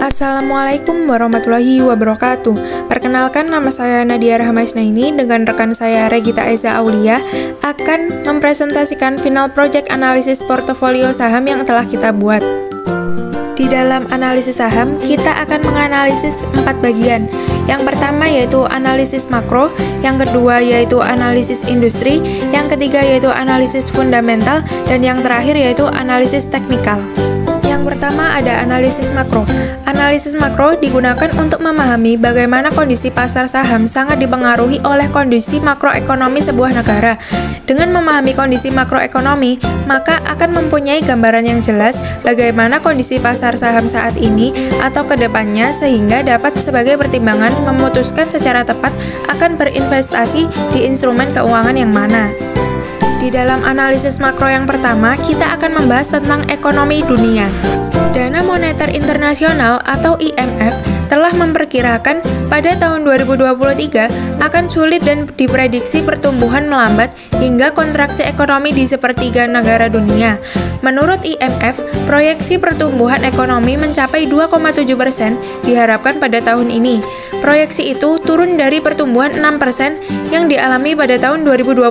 Assalamualaikum warahmatullahi wabarakatuh. Perkenalkan, nama saya Nadia Rahmaisnaini dengan rekan saya Regita Eza Aulia akan mempresentasikan final project analisis portofolio saham yang telah kita buat. Di dalam analisis saham, kita akan menganalisis 4 bagian. Yang pertama yaitu analisis makro, yang kedua yaitu analisis industri, yang ketiga yaitu analisis fundamental, dan yang terakhir yaitu analisis teknikal. Yang pertama ada analisis makro. Analisis makro digunakan untuk memahami bagaimana kondisi pasar saham sangat dipengaruhi oleh kondisi makroekonomi sebuah negara. Dengan memahami kondisi makroekonomi, maka akan mempunyai gambaran yang jelas bagaimana kondisi pasar saham saat ini atau ke depannya sehingga dapat sebagai pertimbangan memutuskan secara tepat akan berinvestasi di instrumen keuangan yang mana. Di dalam analisis makro yang pertama, kita akan membahas tentang ekonomi dunia. Dana Moneter Internasional atau IMF telah memperkirakan pada tahun 2023 akan sulit dan diprediksi pertumbuhan melambat hingga kontraksi ekonomi di sepertiga negara dunia. Menurut IMF, proyeksi pertumbuhan ekonomi mencapai 2,7% diharapkan pada tahun ini. Proyeksi itu turun dari pertumbuhan 6% yang dialami pada tahun 2021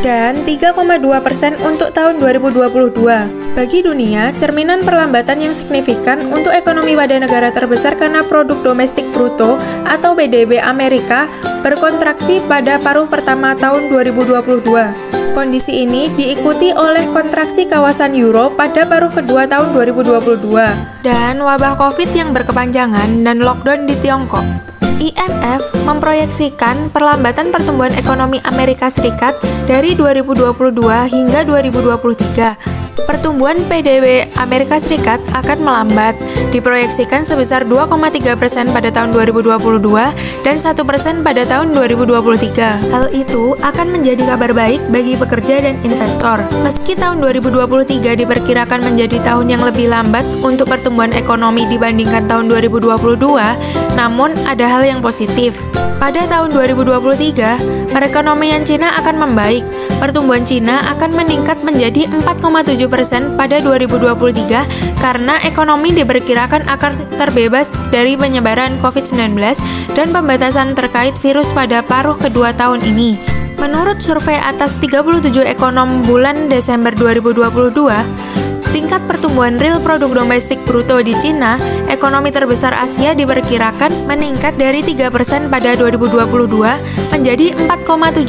dan 3,2% untuk tahun 2022. Bagi dunia, cerminan perlambatan yang signifikan untuk ekonomi pada negara terbesar karena produk domestik bruto atau PDB Amerika berkontraksi pada paruh pertama tahun 2022. Kondisi ini diikuti oleh kontraksi kawasan Euro pada paruh kedua tahun 2022 dan wabah COVID yang berkepanjangan dan lockdown di Tiongkok. IMF memproyeksikan perlambatan pertumbuhan ekonomi Amerika Serikat dari 2022 hingga 2023. Pertumbuhan PDB Amerika Serikat akan melambat, diproyeksikan sebesar 2,3% pada tahun 2022 dan 1% pada tahun 2023. Hal itu akan menjadi kabar baik bagi pekerja dan investor. Meski tahun 2023 diperkirakan menjadi tahun yang lebih lambat untuk pertumbuhan ekonomi dibandingkan tahun 2022, namun ada hal yang positif. Pada tahun 2023, perekonomian Cina akan membaik. Pertumbuhan Cina akan meningkat menjadi 4,7% pada 2023 karena ekonomi diperkirakan akan terbebas dari penyebaran COVID-19 dan pembatasan terkait virus pada paruh kedua tahun ini. Menurut survei atas 37 ekonom bulan Desember 2022, tingkat pertumbuhan real produk domestik bruto di Cina, ekonomi terbesar Asia, diperkirakan meningkat dari 3% pada 2022 menjadi 4,7%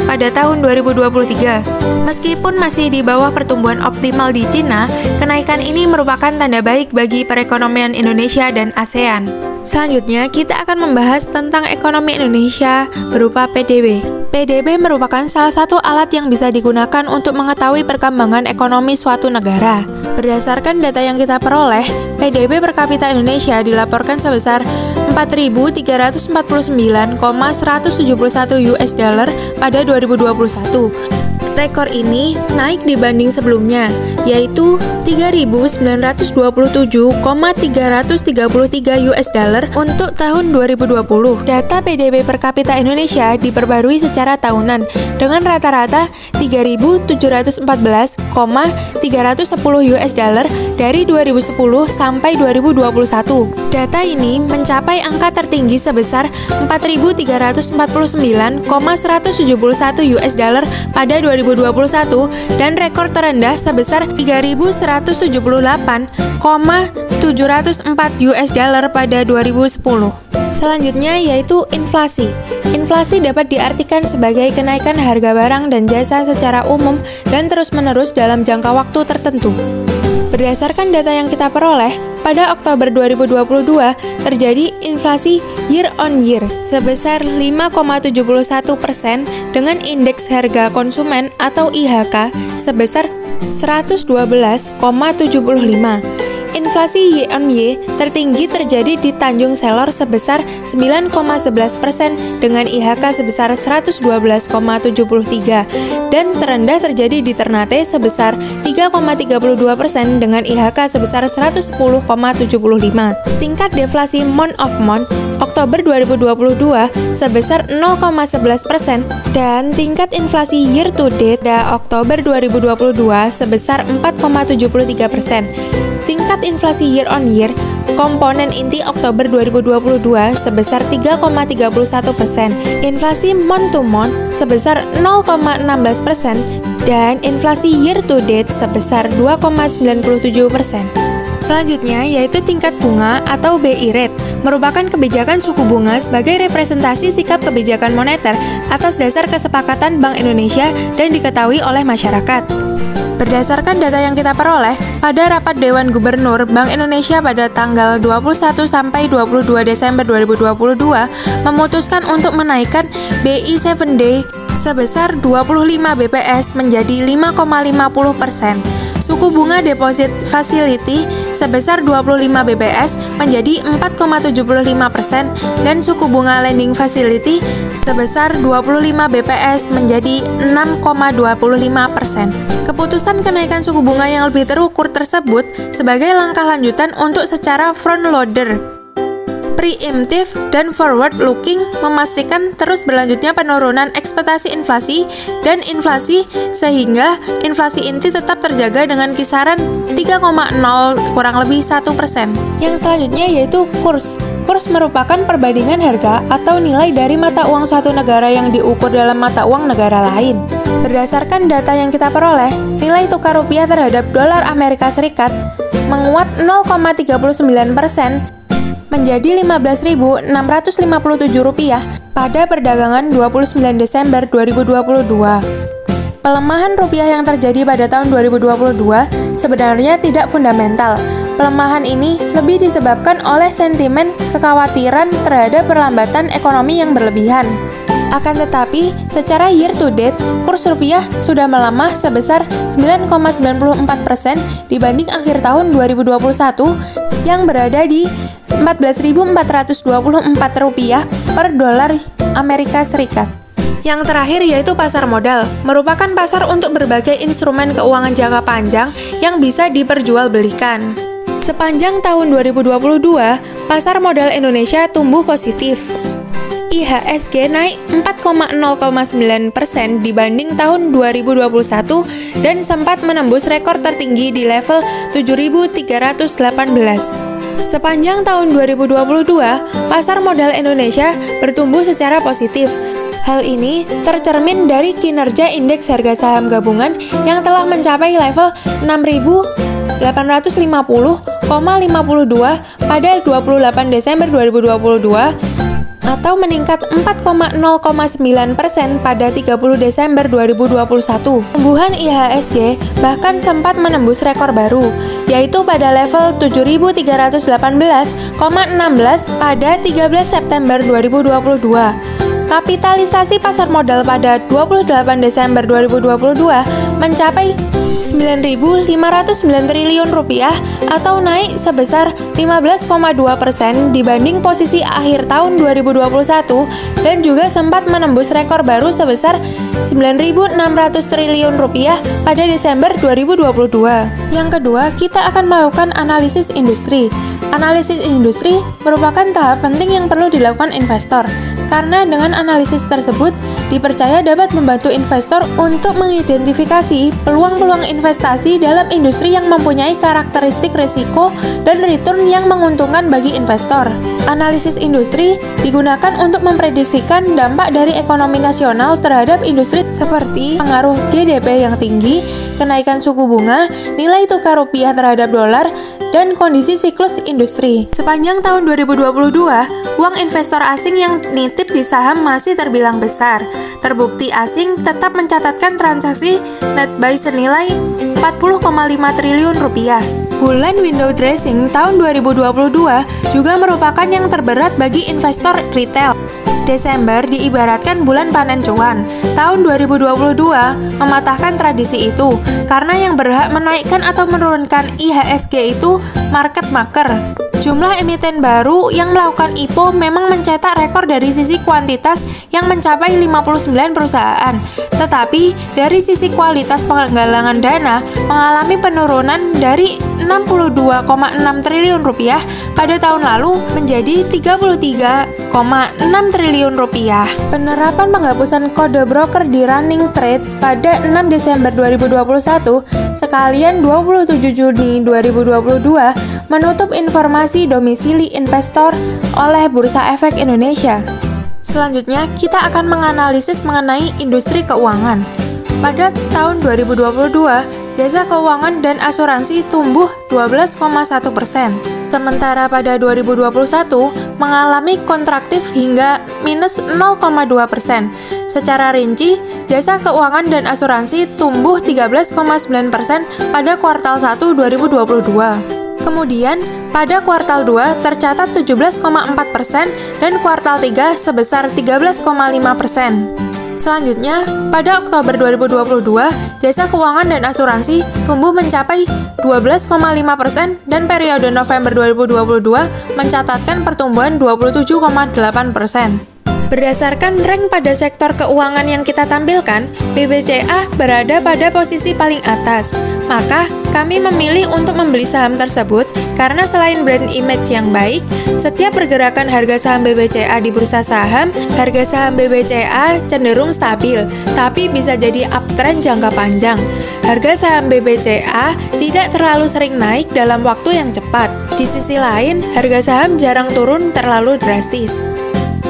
pada tahun 2023. Meskipun masih di bawah pertumbuhan optimal di Cina, kenaikan ini merupakan tanda baik bagi perekonomian Indonesia dan ASEAN. Selanjutnya, kita akan membahas tentang ekonomi Indonesia berupa PDB. PDB merupakan salah satu alat yang bisa digunakan untuk mengetahui perkembangan ekonomi suatu negara. Berdasarkan data yang kita peroleh, PDB per kapita Indonesia dilaporkan sebesar 4.349,171 US dollar pada 2021. Rekor ini naik dibanding sebelumnya, yaitu 3.927,333 US dollar untuk tahun 2020. Data PDB per kapita Indonesia diperbarui secara tahunan dengan rata-rata 3.714,310 US dollar dari 2010 sampai 2021. Data ini mencapai angka tertinggi sebesar 4.349,171 US dollar pada 2021 dan rekor terendah sebesar 3.178,704 US dollar pada 2010. Selanjutnya yaitu inflasi. Inflasi dapat diartikan sebagai kenaikan harga barang dan jasa secara umum dan terus-menerus dalam jangka waktu tertentu. Berdasarkan data yang kita peroleh, pada Oktober 2022 terjadi inflasi year on year sebesar 5,71% dengan indeks harga konsumen atau IHK sebesar 112,75. Inflasi Y on Y tertinggi terjadi di Tanjung Selor sebesar 9,11% dengan IHK sebesar 112,73 dan terendah terjadi di Ternate sebesar 3,32% dengan IHK sebesar 110,75. Tingkat deflasi month of month Oktober 2022 sebesar 0,11% dan tingkat inflasi year to date pada Oktober 2022 sebesar 4,73%. Tingkat inflasi year on year komponen inti Oktober 2022 sebesar 3,31%, inflasi month to month sebesar 0,16%, dan inflasi year to date sebesar 2,97%. Selanjutnya yaitu tingkat bunga atau BI rate, merupakan kebijakan suku bunga sebagai representasi sikap kebijakan moneter atas dasar kesepakatan Bank Indonesia dan diketahui oleh masyarakat. Berdasarkan data yang kita peroleh, pada rapat Dewan Gubernur Bank Indonesia pada tanggal 21 sampai 22 Desember 2022 memutuskan untuk menaikkan BI 7 Day sebesar 25 BPS menjadi 5,50%. Suku bunga deposit facility sebesar 25 BPS menjadi 4,75% dan suku bunga lending facility sebesar 25 BPS menjadi 6,25%. Keputusan kenaikan suku bunga yang lebih terukur tersebut sebagai langkah lanjutan untuk secara front-loader, preemptive, dan forward-looking memastikan terus berlanjutnya penurunan ekspektasi inflasi dan inflasi sehingga inflasi inti tetap terjaga dengan kisaran 3,0 kurang lebih 1%. Yang selanjutnya yaitu kurs. Kurs merupakan perbandingan harga atau nilai dari mata uang suatu negara yang diukur dalam mata uang negara lain. Berdasarkan data yang kita peroleh, nilai tukar rupiah terhadap dolar Amerika Serikat menguat 0,39% menjadi Rp15.657 pada perdagangan 29 Desember 2022. Pelemahan rupiah yang terjadi pada tahun 2022 sebenarnya tidak fundamental. Pelemahan ini lebih disebabkan oleh sentimen kekhawatiran terhadap perlambatan ekonomi yang berlebihan. Akan tetapi, secara year to date, kurs rupiah sudah melemah sebesar 9,94% dibanding akhir tahun 2021 yang berada di Rp14.424 per dolar Amerika Serikat. Yang terakhir yaitu pasar modal, merupakan pasar untuk berbagai instrumen keuangan jangka panjang yang bisa diperjualbelikan. Sepanjang tahun 2022, pasar modal Indonesia tumbuh positif. IHSG naik 4,09% dibanding tahun 2021 dan sempat menembus rekor tertinggi di level 7.318. Sepanjang tahun 2022, pasar modal Indonesia bertumbuh secara positif. Hal ini tercermin dari kinerja indeks harga saham gabungan yang telah mencapai level 6.850,52 pada 28 Desember 2022 atau meningkat 4,09% pada 30 Desember 2021. Tumbuhan IHSG bahkan sempat menembus rekor baru, yaitu pada level 7.318,16 pada 13 September 2022. Kapitalisasi pasar modal pada 28 Desember 2022 mencapai Rp9.509 triliun atau naik sebesar 15,2% dibanding posisi akhir tahun 2021 dan juga sempat menembus rekor baru sebesar Rp9.600 triliun pada Desember 2022. Yang kedua, kita akan melakukan analisis industri. Analisis industri merupakan tahap penting yang perlu dilakukan investor. Karena dengan analisis tersebut, dipercaya dapat membantu investor untuk mengidentifikasi peluang-peluang investasi dalam industri yang mempunyai karakteristik risiko dan return yang menguntungkan bagi investor. Analisis industri digunakan untuk memprediksikan dampak dari ekonomi nasional terhadap industri seperti pengaruh GDP yang tinggi, kenaikan suku bunga, nilai tukar rupiah terhadap dolar, dan kondisi siklus industri. Sepanjang tahun 2022, uang investor asing yang nitip di saham masih terbilang besar. Terbukti asing tetap mencatatkan transaksi net buy senilai Rp40,5 triliun. Bulan window dressing tahun 2022 juga merupakan yang terberat bagi investor retail. Desember diibaratkan bulan panen cuan. Tahun 2022 mematahkan tradisi itu, karena yang berhak menaikkan atau menurunkan IHSG itu market maker. Jumlah emiten baru yang melakukan IPO memang mencetak rekor dari sisi kuantitas yang mencapai 59 perusahaan. Tetapi dari sisi kualitas penggalangan dana mengalami penurunan dari 62,6 triliun rupiah pada tahun lalu menjadi 33,6 triliun rupiah. Penerapan penghapusan kode broker di running trade pada 6 Desember 2021 sekalian 27 Juni 2022 menutup informasi domisili investor oleh Bursa Efek Indonesia. Selanjutnya, kita akan menganalisis mengenai industri keuangan. Pada tahun 2022, jasa keuangan dan asuransi tumbuh 12,1%. Sementara pada 2021 mengalami kontraktif hingga minus 0,2%. Secara rinci, jasa keuangan dan asuransi tumbuh 13,9% pada kuartal 1 2022. Kemudian, pada kuartal 2 tercatat 17,4% dan kuartal 3 sebesar 13,5%. Selanjutnya, pada Oktober 2022, jasa keuangan dan asuransi tumbuh mencapai 12,5% dan periode November 2022 mencatatkan pertumbuhan 27,8%. Berdasarkan rank pada sektor keuangan yang kita tampilkan, BBCA berada pada posisi paling atas. Maka, kami memilih untuk membeli saham tersebut karena selain brand image yang baik, setiap pergerakan harga saham BBCA di bursa saham, harga saham BBCA cenderung stabil, tapi bisa jadi uptrend jangka panjang. Harga saham BBCA tidak terlalu sering naik dalam waktu yang cepat. Di sisi lain, harga saham jarang turun terlalu drastis.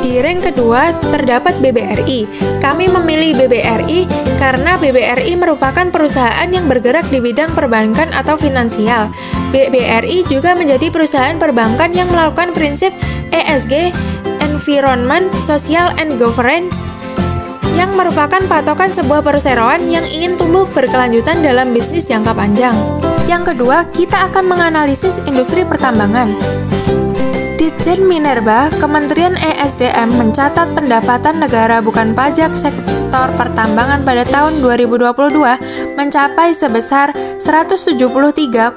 Di rank kedua terdapat BBRI. Kami memilih BBRI karena BBRI merupakan perusahaan yang bergerak di bidang perbankan atau finansial. BBRI juga menjadi perusahaan perbankan yang melakukan prinsip ESG, Environment, Social, and Governance, yang merupakan patokan sebuah perseroan yang ingin tumbuh berkelanjutan dalam bisnis jangka panjang. Yang kedua, kita akan menganalisis industri pertambangan. Ditjen Minerba, Kementerian ESDM mencatat pendapatan negara bukan pajak sektor pertambangan pada tahun 2022 mencapai sebesar 173,5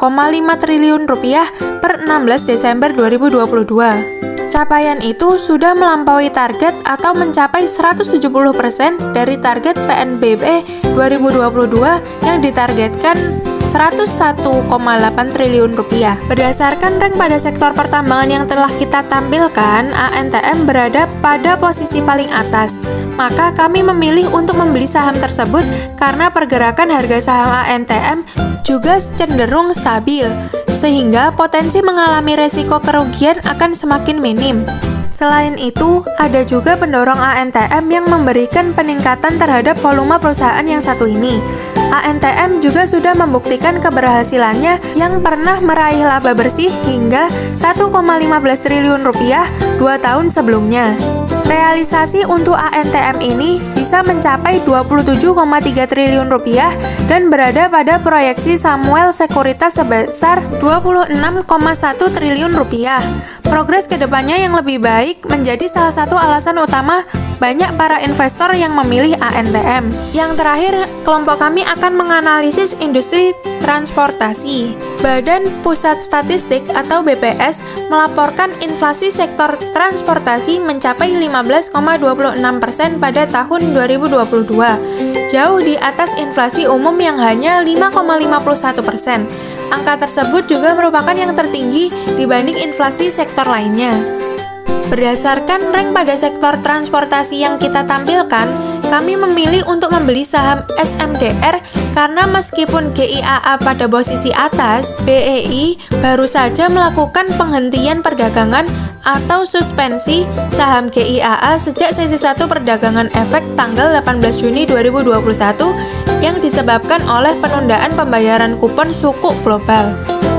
triliun rupiah per 16 Desember 2022. Capaian itu sudah melampaui target atau mencapai 170% dari target PNBP 2022 yang ditargetkan 101,8 triliun rupiah. Berdasarkan rank pada sektor pertambangan yang telah kita tampilkan, ANTM berada pada posisi paling atas. Maka kami memilih untuk membeli saham tersebut karena pergerakan harga saham ANTM juga cenderung stabil, sehingga potensi mengalami resiko kerugian akan semakin minim. Selain itu, ada juga pendorong ANTM yang memberikan peningkatan terhadap volume perusahaan yang satu ini. ANTM juga sudah membuktikan keberhasilannya yang pernah meraih laba bersih hingga 1,15 triliun rupiah 2 tahun sebelumnya. Realisasi untuk ANTM ini bisa mencapai 27,3 triliun rupiah dan berada pada proyeksi Samuel Sekuritas sebesar 26,1 triliun rupiah. Progres kedepannya yang lebih baik menjadi salah satu alasan utama banyak para investor yang memilih ANTM. Yang terakhir, kelompok kami akan menganalisis industri transportasi. Badan Pusat Statistik atau BPS melaporkan inflasi sektor transportasi mencapai 15,26% pada tahun 2022, jauh di atas inflasi umum yang hanya 5,51%. Angka tersebut juga merupakan yang tertinggi dibanding inflasi sektor lainnya. Berdasarkan rank pada sektor transportasi yang kita tampilkan, kami memilih untuk membeli saham SMDR karena meskipun GIAA pada posisi atas, BEI baru saja melakukan penghentian perdagangan atau suspensi saham GIAA sejak sesi 1 perdagangan efek tanggal 18 Juni 2021 yang disebabkan oleh penundaan pembayaran kupon suku global.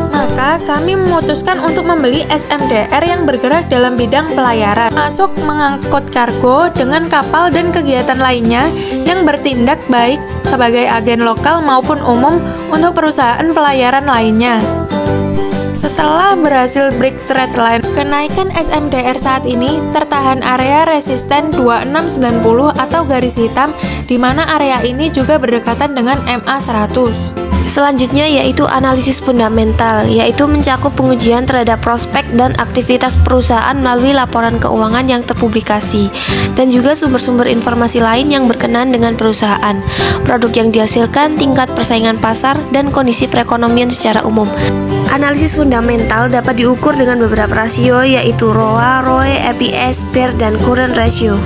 Maka kami memutuskan untuk membeli SMDR yang bergerak dalam bidang pelayaran, masuk mengangkut kargo dengan kapal dan kegiatan lainnya yang bertindak baik sebagai agen lokal maupun umum untuk perusahaan pelayaran lainnya. Setelah berhasil break trend line, kenaikan SMDR saat ini tertahan area resisten 2690 atau garis hitam, di mana area ini juga berdekatan dengan MA100. Selanjutnya yaitu analisis fundamental, yaitu mencakup pengujian terhadap prospek dan aktivitas perusahaan melalui laporan keuangan yang terpublikasi, dan juga sumber-sumber informasi lain yang berkenaan dengan perusahaan, produk yang dihasilkan, tingkat persaingan pasar, dan kondisi perekonomian secara umum. Analisis fundamental dapat diukur dengan beberapa rasio, yaitu ROA, ROE, EPS, PER, dan Current Ratio.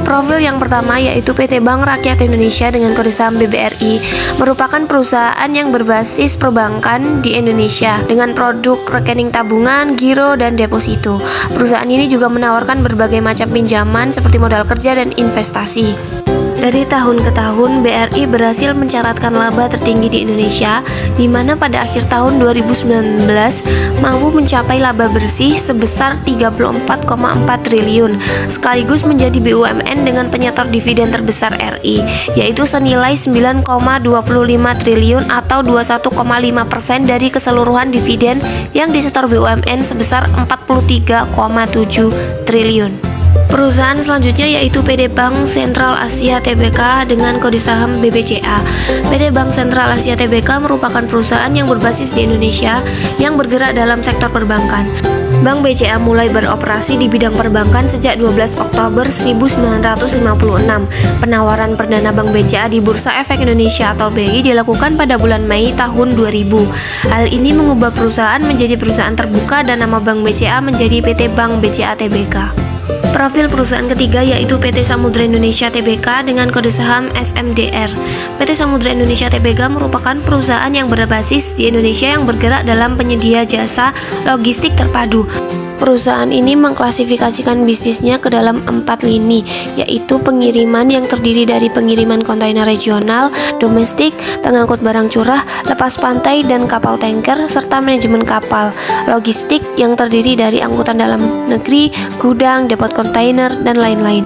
Profil yang pertama yaitu PT Bank Rakyat Indonesia dengan kode saham BBRI, merupakan perusahaan yang berbasis perbankan di Indonesia dengan produk rekening tabungan, giro, dan deposito. Perusahaan ini juga menawarkan berbagai macam pinjaman seperti modal kerja dan investasi. Dari tahun ke tahun, BRI berhasil mencatatkan laba tertinggi di Indonesia, di mana pada akhir tahun 2019 mampu mencapai laba bersih sebesar 34,4 triliun, sekaligus menjadi BUMN dengan penyetor dividen terbesar RI, yaitu senilai 9,25 triliun atau 21,5% dari keseluruhan dividen yang disetor BUMN sebesar 43,7 triliun. Perusahaan selanjutnya yaitu PT Bank Sentral Asia Tbk dengan kode saham BBCA. PT Bank Sentral Asia Tbk merupakan perusahaan yang berbasis di Indonesia yang bergerak dalam sektor perbankan. Bank BCA mulai beroperasi di bidang perbankan sejak 12 Oktober 1956. Penawaran perdana Bank BCA di Bursa Efek Indonesia atau BI dilakukan pada bulan Mei tahun 2000. Hal ini mengubah perusahaan menjadi perusahaan terbuka dan nama Bank BCA menjadi PT Bank BCA Tbk. Profil perusahaan ketiga yaitu PT Samudra Indonesia Tbk dengan kode saham SMDR. PT Samudra Indonesia Tbk merupakan perusahaan yang berbasis di Indonesia yang bergerak dalam penyedia jasa logistik terpadu. Perusahaan ini mengklasifikasikan bisnisnya ke dalam 4 lini, yaitu pengiriman yang terdiri dari pengiriman kontainer regional, domestik, pengangkut barang curah, lepas pantai, dan kapal tanker, serta manajemen kapal, logistik yang terdiri dari angkutan dalam negeri, gudang, depot kontainer, dan lain-lain.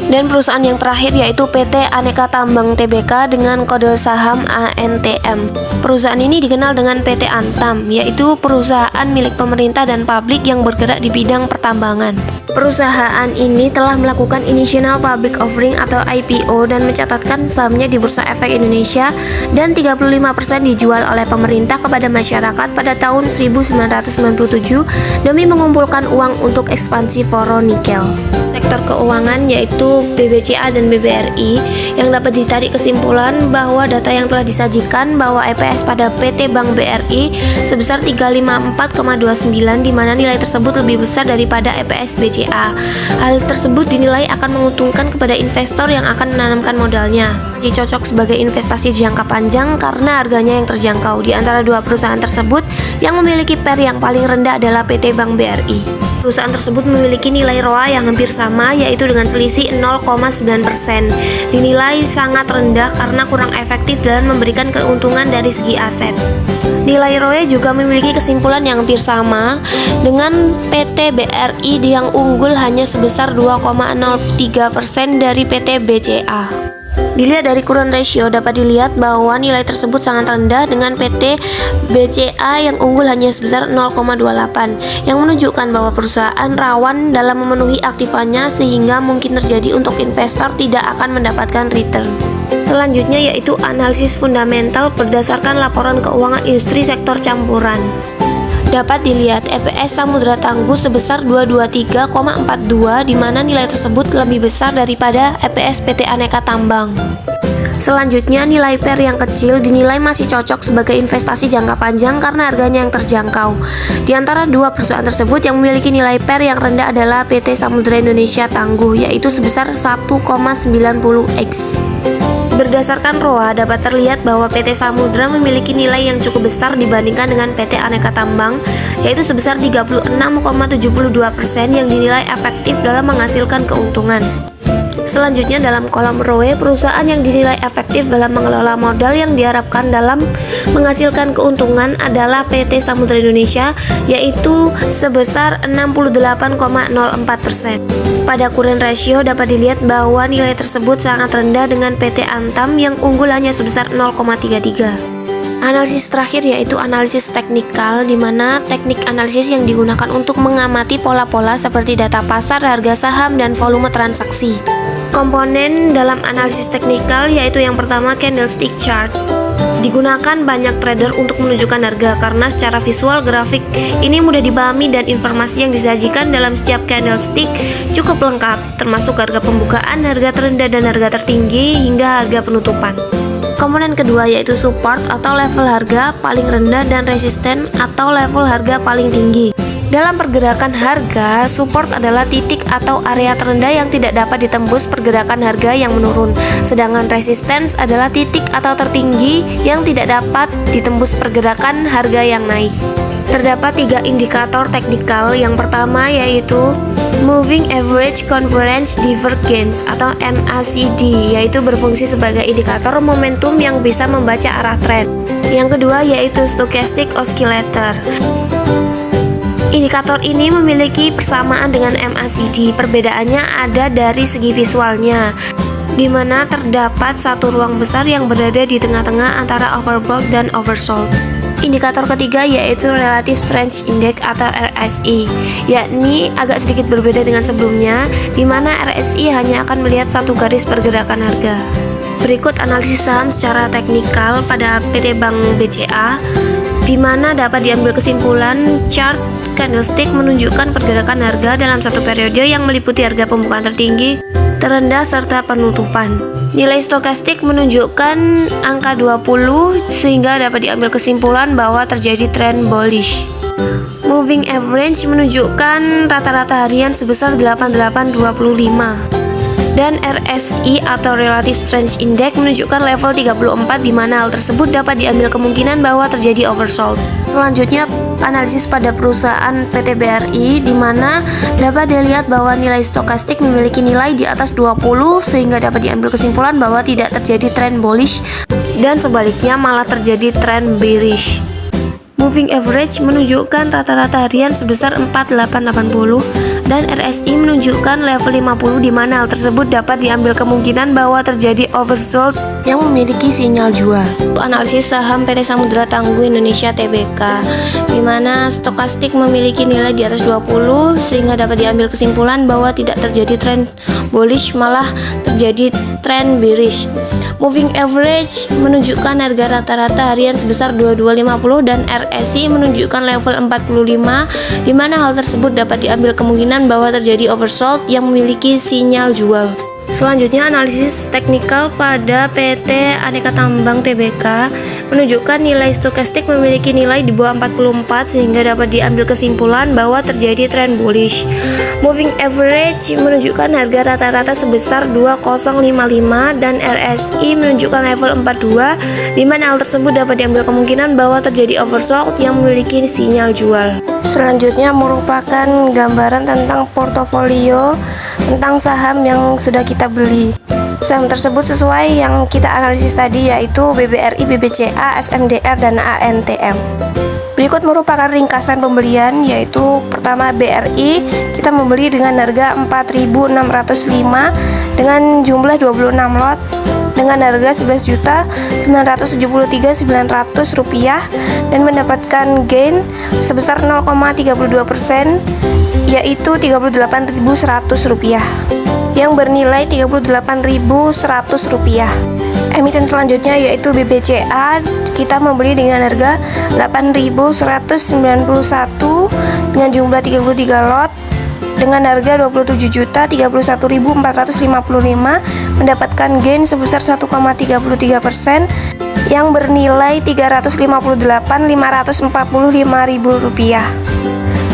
Dan perusahaan yang terakhir yaitu PT Aneka Tambang Tbk dengan kode saham ANTM. Perusahaan ini dikenal dengan PT Antam, yaitu perusahaan milik pemerintah dan publik yang bergerak di bidang pertambangan. Perusahaan ini telah melakukan Initial Public Offering atau IPO dan mencatatkan sahamnya di Bursa Efek Indonesia, dan 35% dijual oleh pemerintah kepada masyarakat pada tahun 1997 demi mengumpulkan uang untuk ekspansi Foro Nikel. Sektor keuangan yaitu BBCA dan BBRI, yang dapat ditarik kesimpulan bahwa data yang telah disajikan bahwa EPS pada PT Bank BRI sebesar 354,29, di mana nilai tersebut lebih besar daripada EPS BCA. Hal tersebut dinilai akan menguntungkan kepada investor yang akan menanamkan modalnya. Masih cocok sebagai investasi jangka panjang karena harganya yang terjangkau. Di antara dua perusahaan tersebut, yang memiliki PER yang paling rendah adalah PT Bank BRI. Perusahaan tersebut memiliki nilai ROA yang hampir sama, yaitu dengan selisih 0,9%. Dinilai sangat rendah karena kurang efektif dalam memberikan keuntungan dari segi aset. Nilai ROE juga memiliki kesimpulan yang hampir sama dengan PT BRI yang unggul hanya sebesar 2,03% dari PT BCA. Dilihat dari current ratio, dapat dilihat bahwa nilai tersebut sangat rendah dengan PT BCA yang unggul hanya sebesar 0,28, yang menunjukkan bahwa perusahaan rawan dalam memenuhi aktifannya sehingga mungkin terjadi untuk investor tidak akan mendapatkan return. Selanjutnya yaitu analisis fundamental berdasarkan laporan keuangan industri sektor campuran. Dapat dilihat EPS Samudra Tangguh sebesar 223,42, di mana nilai tersebut lebih besar daripada EPS PT Aneka Tambang. Selanjutnya, nilai PER yang kecil dinilai masih cocok sebagai investasi jangka panjang karena harganya yang terjangkau. Di antara dua perusahaan tersebut, yang memiliki nilai PER yang rendah adalah PT Samudra Indonesia Tangguh, yaitu sebesar 1,90x. Berdasarkan ROA, dapat terlihat bahwa PT Samudra memiliki nilai yang cukup besar dibandingkan dengan PT Aneka Tambang, yaitu sebesar 36,72% yang dinilai efektif dalam menghasilkan keuntungan. Selanjutnya dalam kolom ROE, perusahaan yang dinilai efektif dalam mengelola modal yang diharapkan dalam menghasilkan keuntungan adalah PT Samudra Indonesia, yaitu sebesar 68,04%. Pada current ratio dapat dilihat bahwa nilai tersebut sangat rendah dengan PT Antam yang unggul hanya sebesar 0,33. Analisis terakhir yaitu analisis teknikal, di mana teknik analisis yang digunakan untuk mengamati pola-pola seperti data pasar, harga saham, dan volume transaksi. Komponen dalam analisis teknikal yaitu yang pertama candlestick chart. Digunakan banyak trader untuk menunjukkan harga karena secara visual grafik ini mudah dipahami dan informasi yang disajikan dalam setiap candlestick cukup lengkap, termasuk harga pembukaan, harga terendah dan harga tertinggi hingga harga penutupan. Komponen kedua yaitu support atau level harga paling rendah dan resisten atau level harga paling tinggi. Dalam pergerakan harga, support adalah titik atau area terendah yang tidak dapat ditembus pergerakan harga yang menurun. Sedangkan resistance adalah titik atau tertinggi yang tidak dapat ditembus pergerakan harga yang naik. Terdapat 3 indikator teknikal. Yang pertama yaitu Moving Average Convergence Divergence atau MACD, yaitu berfungsi sebagai indikator momentum yang bisa membaca arah tren. Yang kedua yaitu Stochastic Oscillator. Indikator ini memiliki persamaan dengan MACD. Perbedaannya ada dari segi visualnya, di mana terdapat satu ruang besar yang berada di tengah-tengah antara overbought dan oversold. Indikator ketiga yaitu Relative Strength Index atau RSI, yakni agak sedikit berbeda dengan sebelumnya, di mana RSI hanya akan melihat satu garis pergerakan harga. Berikut analisis saham secara teknikal pada PT Bank BCA, di mana dapat diambil kesimpulan chart candlestick menunjukkan pergerakan harga dalam satu periode yang meliputi harga pembukaan tertinggi, terendah, serta penutupan. Nilai stokastik menunjukkan angka 20 sehingga dapat diambil kesimpulan bahwa terjadi tren bullish. Moving average menunjukkan rata-rata harian sebesar 8825. Dan RSI atau Relative Strength Index menunjukkan level 34, di mana hal tersebut dapat diambil kemungkinan bahwa terjadi oversold. Selanjutnya analisis pada perusahaan PT BRI, di mana dapat dilihat bahwa nilai stokastik memiliki nilai di atas 20 sehingga dapat diambil kesimpulan bahwa tidak terjadi tren bullish dan sebaliknya malah terjadi tren bearish. Moving average menunjukkan rata-rata harian sebesar 4880 dan RSI menunjukkan level 50, di mana hal tersebut dapat diambil kemungkinan bahwa terjadi oversold yang memiliki sinyal jual. Analisis saham PT Samudra Tangguh Indonesia Tbk, di mana stokastik memiliki nilai di atas 20 sehingga dapat diambil kesimpulan bahwa tidak terjadi tren bullish, malah terjadi tren bearish. Moving average menunjukkan harga rata-rata harian sebesar 2250 dan RSI menunjukkan level 45, di mana hal tersebut dapat diambil kemungkinan bahwa terjadi oversold yang memiliki sinyal jual. Selanjutnya analisis teknikal pada PT Aneka Tambang Tbk menunjukkan nilai stokastik memiliki nilai di bawah 44 sehingga dapat diambil kesimpulan bahwa terjadi tren bullish. Moving average menunjukkan harga rata-rata sebesar 2055 dan RSI menunjukkan level 42, di mana hal tersebut dapat diambil kemungkinan bahwa terjadi oversold yang memiliki sinyal jual. Selanjutnya merupakan gambaran tentang portofolio tentang saham yang sudah kita beli. Saham tersebut sesuai yang kita analisis tadi, yaitu BBRI, BBCA, SMDR, dan ANTM. Berikut merupakan ringkasan pembelian, yaitu pertama BRI kita membeli dengan harga 4.605 dengan jumlah 26 lot dengan harga Rp11.973.900 dan mendapatkan gain sebesar 0,32%, yaitu Rp38.100 yang bernilai Rp38.100. Emiten selanjutnya yaitu BBCA, kita membeli dengan harga Rp8.191 dengan jumlah 33 lot dengan harga Rp27.031.455, mendapatkan gain sebesar 1,33% yang bernilai Rp358.545.000.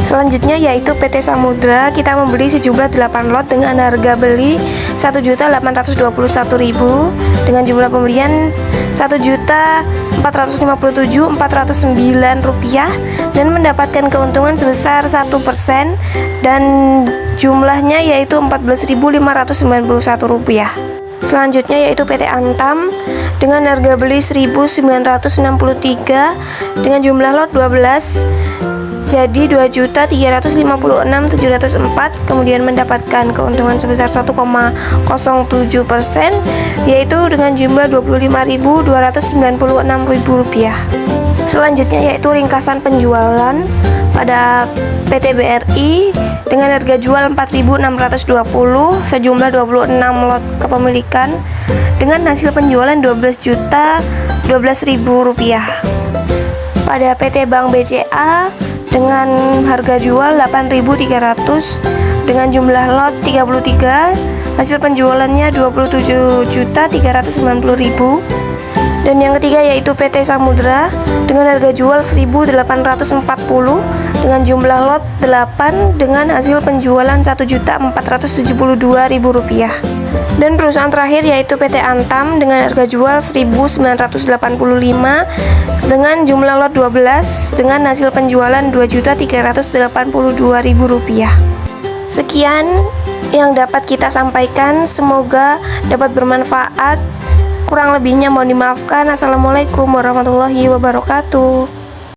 Selanjutnya yaitu PT Samudra, kita membeli sejumlah 8 lot dengan harga beli Rp1.821.000 dengan jumlah pembelian Rp1.457.409 dan mendapatkan keuntungan sebesar 1% dan jumlahnya yaitu Rp14.591. Selanjutnya yaitu PT Antam dengan harga beli 1.963 dengan jumlah lot 12 jadi 2.356.704, kemudian mendapatkan keuntungan sebesar 1,07%, yaitu dengan jumlah Rp25.296.000. Selanjutnya yaitu ringkasan penjualan pada PT BRI dengan harga jual 4.620 sejumlah 26 lot kepemilikan dengan hasil penjualan Rp12.012.000. Pada PT Bank BCA dengan harga jual 8.300 dengan jumlah lot 33, hasil penjualannya 27.390.000. Dan yang ketiga yaitu PT Samudra dengan harga jual 1.840 dengan jumlah lot 8 dengan hasil penjualan Rp1.472.000. Dan perusahaan terakhir yaitu PT Antam dengan harga jual 1.985 dengan jumlah lot 12 dengan hasil penjualan Rp2.382.000. Sekian yang dapat kita sampaikan, semoga dapat bermanfaat. Kurang lebihnya mohon dimaafkan. Assalamualaikum warahmatullahi wabarakatuh.